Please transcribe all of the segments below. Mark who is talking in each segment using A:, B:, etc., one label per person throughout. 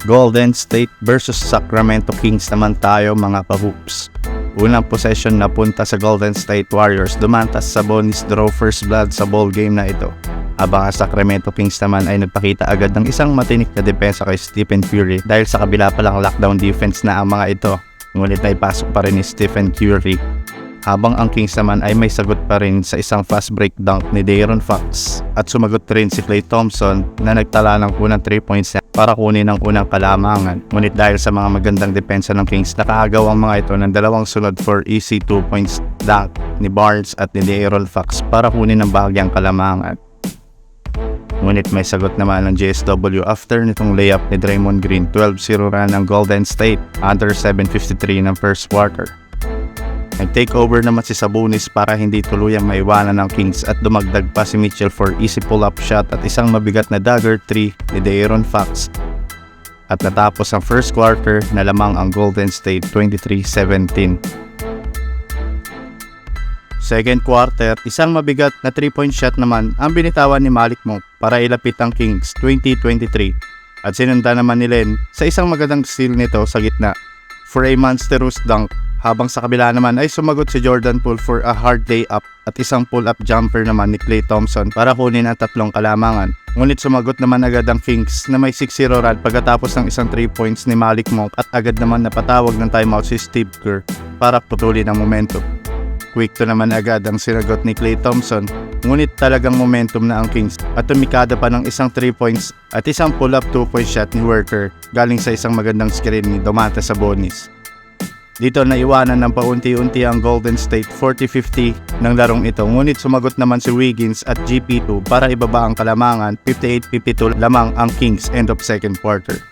A: Golden State versus Sacramento Kings naman tayo mga ka-hoops. Unang possession na punta sa Golden State Warriors, dumantas sa Sabonis draw first blood sa ball game na ito. Habang ang Sacramento Kings naman ay nagpakita agad ng isang matinik na depensa kay Stephen Curry dahil sa kabila palang lockdown defense na ang mga ito. Ngunit ay pasok pa rin ni Stephen Curry. Habang ang Kings naman ay may sagot pa rin sa isang fast break dunk ni De'Aaron Fox at sumagot rin si Klay Thompson na nagtala ng unang 3 points para kunin ang unang kalamangan. Ngunit dahil sa mga magandang depensa ng Kings, nakaagaw ang mga ito ng dalawang sunod for easy 2 points dunk ni Barnes at ni De'Aaron Fox para kunin ang bahagyang kalamangan. Ngunit may sagot naman ng JSW after nitong layup ni Draymond Green. 12-0 run ng Golden State under 7:53 ng first quarter. Nag-take over naman si Sabonis para hindi tuluyang maiwanan ng Kings at dumagdag pa si Mitchell for easy pull-up shot at isang mabigat na dagger 3 ni De'Aaron Fox. At natapos ang first quarter na lamang ang Golden State 23-17. Second quarter, isang mabigat na 3-point shot naman ang binitawan ni Malik Monk para ilapit ang Kings 20-23 at sinunda naman ni Len sa isang magandang steal nito sa gitna for a monstrous dunk. Habang sa kabila naman ay sumagot si Jordan Poole for a hard layup at isang pull-up jumper naman ni Klay Thompson para kunin ang tatlong kalamangan. Ngunit sumagot naman agad ang Kings na may 6-0 run pagkatapos ng isang 3 points ni Malik Monk at agad naman napatawag ng timeout si Steve Kerr para putulin ang momentum. Quick to naman agad ang sinagot ni Klay Thompson, ngunit talagang momentum na ang Kings at tumikada pa ng isang 3 points at isang pull-up 2-point shot ni Worker galing sa isang magandang screen ni Domantas Sabonis. Dito naiwanan ng paunti-unti ang Golden State 40-50 ng larong ito, ngunit sumagot naman si Wiggins at GP2 para ibaba ang kalamangan. 58-52 lamang ang Kings end of second quarter.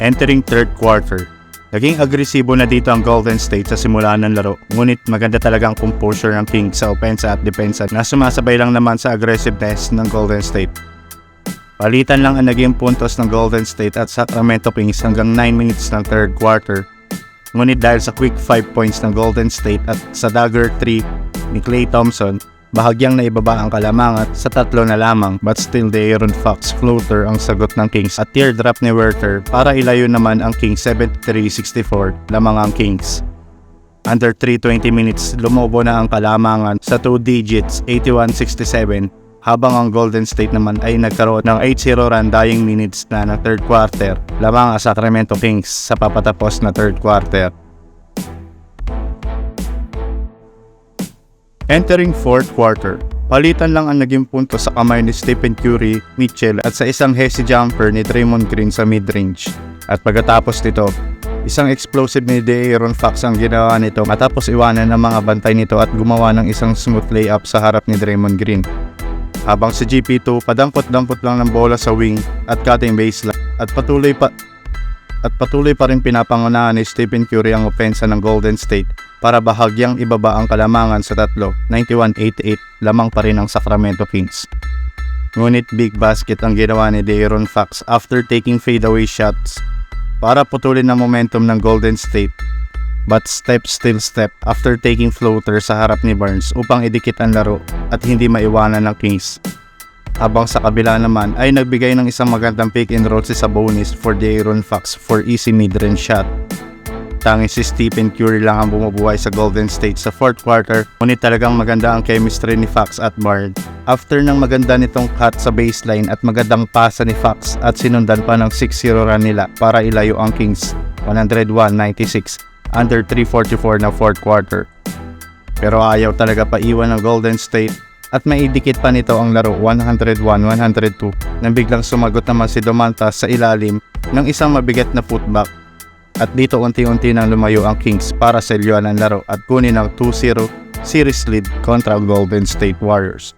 A: Entering third quarter, naging agresibo na dito ang Golden State sa simula ng laro, ngunit maganda talagang composure ng Kings sa opensa at depensa na sumasabay lang naman sa aggressiveness ng Golden State. Palitan lang ang naging puntos ng Golden State at Sacramento Kings hanggang 9 minutes ng third quarter. Ngunit dahil sa quick 5 points ng Golden State at sa dagger 3 ni Klay Thompson, bahagyang naibaba ang kalamangan sa 3 na lamang, but still De'Aaron Fox floater ang sagot ng Kings at teardrop ni Werther para ilayo naman ang Kings. 73-64 lamang ang Kings. Under 3:20 minutes, lumobo na ang kalamangan sa 2 digits, 81-67. Habang ang Golden State naman ay nagkaroon ng 8-0 run dying minutes na ng third quarter, lamang ang Sacramento Kings sa papatapos na third quarter. Entering fourth quarter, palitan lang ang naging punto sa kamay ni Stephen Curry, Mitchell at sa isang hesi jumper ni Draymond Green sa mid-range. At pagkatapos nito, isang explosive ni De'Aaron Fox ang ginawa nito matapos iwanan ng mga bantay nito at gumawa ng isang smooth layup sa harap ni Draymond Green. Habang si GP2 padampot-dampot lang ng bola sa wing at cutting baseline at patuloy pa rin pinapangunahan ni Stephen Curry ang opensa ng Golden State para bahagyang ibaba ang kalamangan sa 3, 91-88 lamang pa rin ang Sacramento Kings. Ngunit big basket ang ginawa ni De'Aaron Fox after taking fadeaway shots para putulin ang momentum ng Golden State. But step after taking floater sa harap ni Barnes upang idikit ang laro at hindi maiwanan ng Kings. Habang sa kabila naman ay nagbigay ng isang magandang pick and roll si Sabonis for De'Aaron Fox for easy mid-range shot. Tanging si Stephen Curry lang ang bumubuhay sa Golden State sa fourth quarter, ngunit talagang maganda ang chemistry ni Fox at Barnes. After ng maganda nitong cut sa baseline at magandang pasa ni Fox at sinundan pa ng 6-0 run nila para ilayo ang Kings 101-96 under 3:44 na fourth quarter. Pero ayaw talaga paiwan ng Golden State at maidikit pa nito ang laro 101-102 nang biglang sumagot naman si Domantas sa ilalim ng isang mabigat na putback. At dito unti-unti nang lumayo ang Kings para selyuan ang laro at kunin ang 2-0 series lead kontra Golden State Warriors.